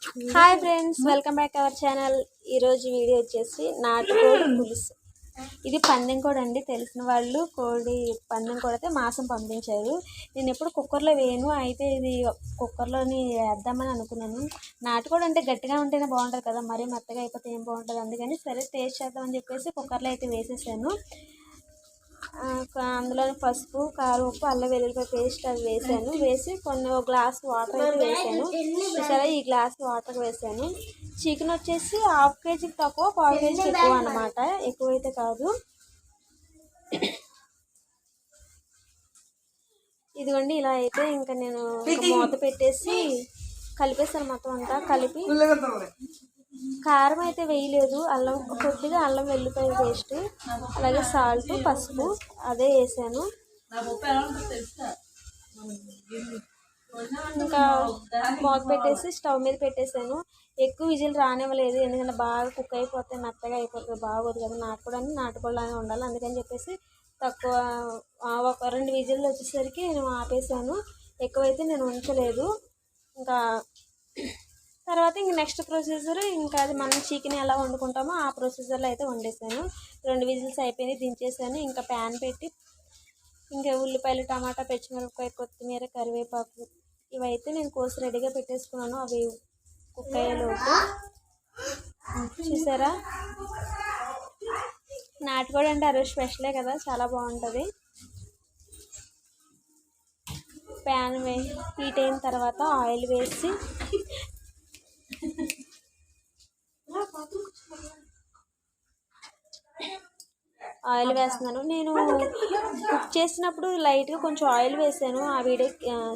Hi friends, welcome back our channel. ఈరోజు video వచ్చేసి నాటుకోడి పులుసు. ఇది పందెం కోడి అండి. తెలిసిన వాళ్ళు కోడి పందెం కోడితే మాంసం పంపించారు. నేను ఎప్పుడు కుక్కర్లో వేయను, అయితే ఇది కుక్కర్లోని వేద్దామని అనుకున్నాను. నాటుకోడి అంటే గట్టిగా ఉంటేనే బాగుంటుంది కదా, మరీ మెత్తగా అయిపోతే ఏం బాగుంటుంది. అందుకని సరే టేస్ట్ చేద్దామని చెప్పేసి కుక్కర్లో అయితే వేసేసాను. అందులో పసుపు, కారం, ఉప్పు, అల్లం వెల్లుల్లిపాయ పేస్ట్ అది వేసాను. వేసి ఒక గ్లాస్ వాటర్ అయితే వేసాను. సరే ఈ గ్లాస్ వాటర్ వేసాను. చికెన్ వచ్చేసి హాఫ్ కేజీకి తక్కువ, పావు కేజీకి ఎక్కువ అనమాట, ఎక్కువైతే కాదు. ఇదిగోండి ఇలా అయితే ఇంకా నేను మూత పెట్టేసి కలిపేసాను. మొత్తం అంతా కలిపి కారం అయితే వేయలేదు, కొద్దిగా అల్లం వెల్లుల్లిపాయ పేస్ట్, అలాగే సాల్ట్, పసుపు అదే వేసాను. ఇంకా మూత పెట్టేసి స్టవ్ మీద పెట్టేసాను. ఎక్కువ విజిల్ రానివ్వలేదు, ఎందుకంటే బాగా కుక్ అయిపోతే మెత్తగా అయిపోతుంది, బాగోదు కదా. నాటుకోళ్ళనే ఉండాలి, అందుకని చెప్పేసి తక్కువ ఒక 2 విజిల్లు వచ్చేసరికి నేను ఆపేసాను. ఎక్కువైతే నేను ఉంచలేదు. ఇంకా తర్వాత ఇంక నెక్స్ట్ ప్రొసీజర్, ఇంకా అది మనం చికెన్ ఎలా వండుకుంటామో ఆ ప్రొసీజర్లో అయితే వండేసాను. 2 విజిల్స్ అయిపోయినాయి, దించేసాను. ఇంకా ప్యాన్ పెట్టి ఇంకా ఉల్లిపాయలు, టమాటా, పచ్చిమిరపకాయ, కొత్తిమీర, కరివేపాకు ఇవైతే నేను కోసి రెడీగా పెట్టేసుకున్నాను. అవి కుక్ అయ్యేలోపు చూసారా, నాటుకోడి అంటే అరవై స్పెషలే కదా, చాలా బాగుంటుంది. ప్యాన్ హీట్ అయిన తర్వాత ఆయిల్ వేసి ఆయిల్ వేస్తున్నాను. నేను కుక్ చేసినప్పుడు లైట్గా కొంచెం ఆయిల్ వేసాను, ఆ వీడియో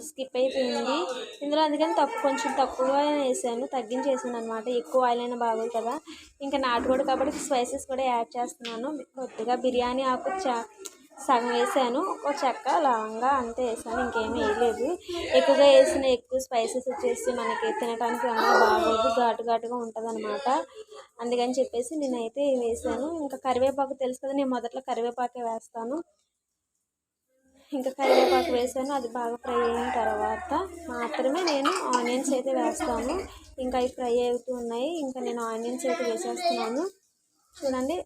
స్కిప్ అయిపోయింది ఇందులో. అందుకని కొంచెం తక్కువగా వేసాను, తగ్గించేసాను అనమాట. ఎక్కువ ఆయిల్ అయినా బాగోదు కదా. ఇంకా నాటుకోడి కాబట్టి స్పైసెస్ కూడా యాడ్ చేస్తున్నాను. కొద్దిగా బిర్యానీ ఆకు సగం వేసాను, ఒక చెక్క, లవంగా అంతే వేసాను, ఇంకేమీ వేయలేదు. ఎక్కువగా ఎక్కువ స్పైసెస్ వచ్చేసి మనకి తినడానికి అన్నీ బాగోదు, ఘాటుగా ఉంటుంది అనమాట. అందుకని చెప్పేసి నేనైతే వేసాను. ఇంకా కరివేపాకు తెలుసు కదా, నేను మొదట్లో కరివేపాకే వేస్తాను. ఇంకా కరివేపాకు వేసాను, అది బాగా ఫ్రై అయిన తర్వాత మాత్రమే నేను ఆనియన్స్ అయితే వేస్తాను. ఇంకా అవి ఫ్రై అవుతూ ఉన్నాయి, ఇంకా నేను ఆనియన్స్ అయితే వేసేస్తున్నాను. చూడండి,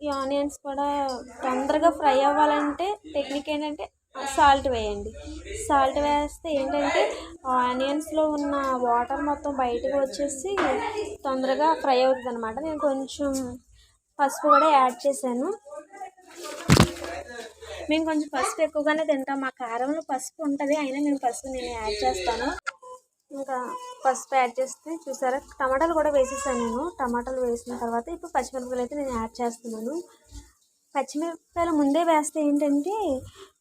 ఈ ఆనియన్స్ కూడా తొందరగా ఫ్రై అవ్వాలంటే టెక్నిక్ ఏంటంటే సాల్ట్ వేయండి. సాల్ట్ వేస్తే ఏంటంటే ఆనియన్స్లో ఉన్న వాటర్ మొత్తం బయటకు వచ్చేసి తొందరగా ఫ్రై అవుతుంది అనమాట. నేను కొంచెం పసుపు కూడా యాడ్ చేశాను. మేము కొంచెం పసుపు ఎక్కువగానే తింటాం, మా కారంలో పసుపు ఉంటుంది, అయినా నేను యాడ్ చేస్తాను. ఇంకా పసుపు యాడ్ చేస్తే చూసారా, టమాటాలు కూడా వేసేసాను నేను. టమాటాలు వేసిన తర్వాత ఇప్పుడు పచ్చిమిరపకాయలు అయితే నేను యాడ్ చేస్తున్నాను. పచ్చిమిరపకాయలు ముందే వేస్తే ఏంటంటే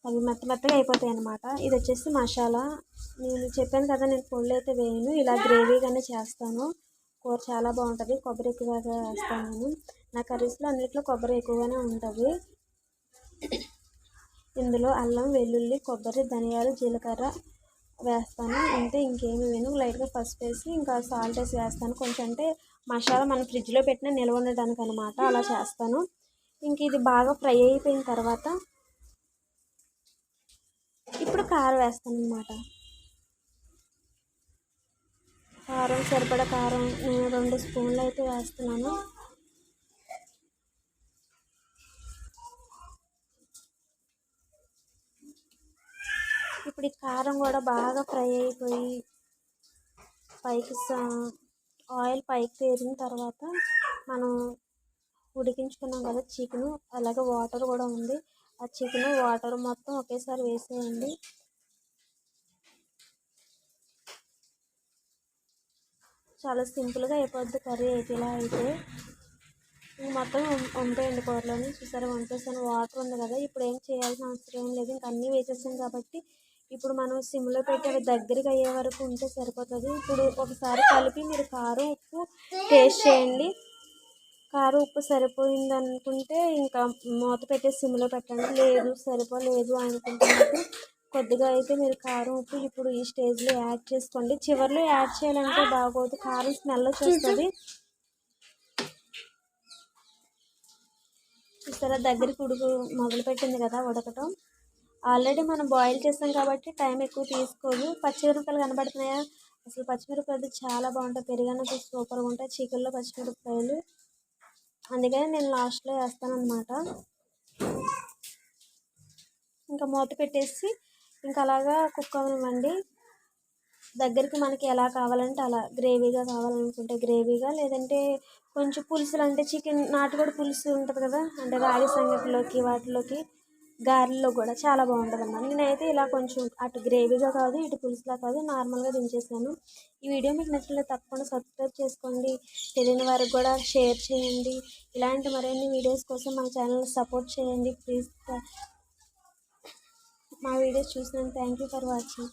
అవి మెత్తగా అయిపోతాయి అన్నమాట. ఇది వచ్చేసి మసాలా. నేను చెప్పాను కదా, నేను పొళ్ళు అయితే వేయను, ఇలా గ్రేవీగానే చేస్తాను. కూర చాలా బాగుంటుంది, కొబ్బరి ఎక్కువగా వేస్తాను నేను. నా కర్రీస్లో అన్నింటిలో కొబ్బరి ఎక్కువగానే ఉంటుంది. ఇందులో అల్లం, వెల్లుల్లి, కొబ్బరి, ధనియాలు, జీలకర్ర వేస్తాను అంతే, ఇంకేమి వేయను. లైట్గా పసుపు వేసి ఇంకా సాల్ట్ వేసి వేస్తాను. కొంచెం అంటే మసాలా మనం ఫ్రిడ్జ్లో పెట్టినా నిల్వ ఉండడానికి అనమాట, అలా చేస్తాను. ఇంక ఇది బాగా ఫ్రై అయిపోయిన తర్వాత ఇప్పుడు కారం వేస్తాను అనమాట. కారం సరిపడా కారం నేను 2 స్పూన్లు అయితే వేస్తున్నాను. ఇప్పుడు ఈ కారం కూడా బాగా ఫ్రై అయిపోయి పైకి ఆయిల్ పైకి తేరిన తర్వాత మనం ఉడికించుకున్నాం కదా చికెను, అలాగే వాటర్ కూడా ఉంది, ఆ చికెన్ వాటర్ మొత్తం ఒకేసారి వేసేయండి. చాలా సింపుల్గా అయిపోద్ది కర్రీ అయితే. ఇలా అయితే మొత్తం వంపేయండి కూరలోని. చూసారా, వంపేసాను. వాటర్ ఉంది కదా, ఇప్పుడు ఏం చేయాల్సిన అవసరం ఏం లేదు, ఇంక అన్నీ వేసేసాం కాబట్టి ఇప్పుడు మనం సిమ్లో పెట్టి అవి దగ్గరికి అయ్యే వరకు ఉంటే సరిపోతుంది. ఇప్పుడు ఒకసారి కలిపి మీరు కారం, ఉప్పు టేస్ట్ చేయండి. కారం, ఉప్పు సరిపోయింది అనుకుంటే ఇంకా మూత పెట్టేసి సిమ్లో పెట్టండి. లేదు సరిపోలేదు అనుకుంటున్నప్పుడు కొద్దిగా అయితే మీరు కారం, ఉప్పు ఇప్పుడు ఈ స్టేజ్లో యాడ్ చేసుకోండి. చివరిలో యాడ్ చేయాలంటే బాగోదు, కారం స్మెల్ వచ్చేస్తుంది. చూసారా, దగ్గరికి మొదలుపెట్టింది కదా ఉడకటం. ఆల్రెడీ మనం బాయిల్ చేస్తాం కాబట్టి టైం ఎక్కువ తీసుకోదు. పచ్చిమిరపకాయలు కనబడుతున్నాయా? అసలు పచ్చిమిరపకాయలు చాలా బాగుంటాయి. పెరుగన్నతో సూపర్గా ఉంటాయి చికెన్లో పచ్చిమిరపకాయలు. అందుకని నేను లాస్ట్లో వేస్తాను అనమాట. ఇంకా మూత పెట్టేసి ఇంకా అలాగా కుక్ అవ్వనివ్వండి. దగ్గరికి మనకి ఎలా కావాలంటే అలా, గ్రేవీగా కావాలనుకుంటే గ్రేవీగా, లేదంటే కొంచెం పులుసులు అంటే చికెన్ నాటుకోడి పులుసు ఉంటుంది కదా, అంటే రాగి సంగటిలోకి వాటిలోకి గారెల్లో కూడా చాలా బాగుంటుంది అన్నమాట. నేనైతే ఇలా కొంచెం అటు గ్రేవీగా కాదు ఇటు పులుసులా కాదు నార్మల్గా దించేసాను. ఈ వీడియో మీకు నచ్చినట్లయితే తప్పకుండా సబ్స్క్రైబ్ చేసుకోండి, తెలియని వారికి కూడా షేర్ చేయండి. ఇలాంటి మరిన్ని వీడియోస్ కోసం మన ఛానల్ సపోర్ట్ చేయండి ప్లీజ్. మా వీడియోస్ చూసినందుకు థ్యాంక్ యూ ఫర్ వాచింగ్.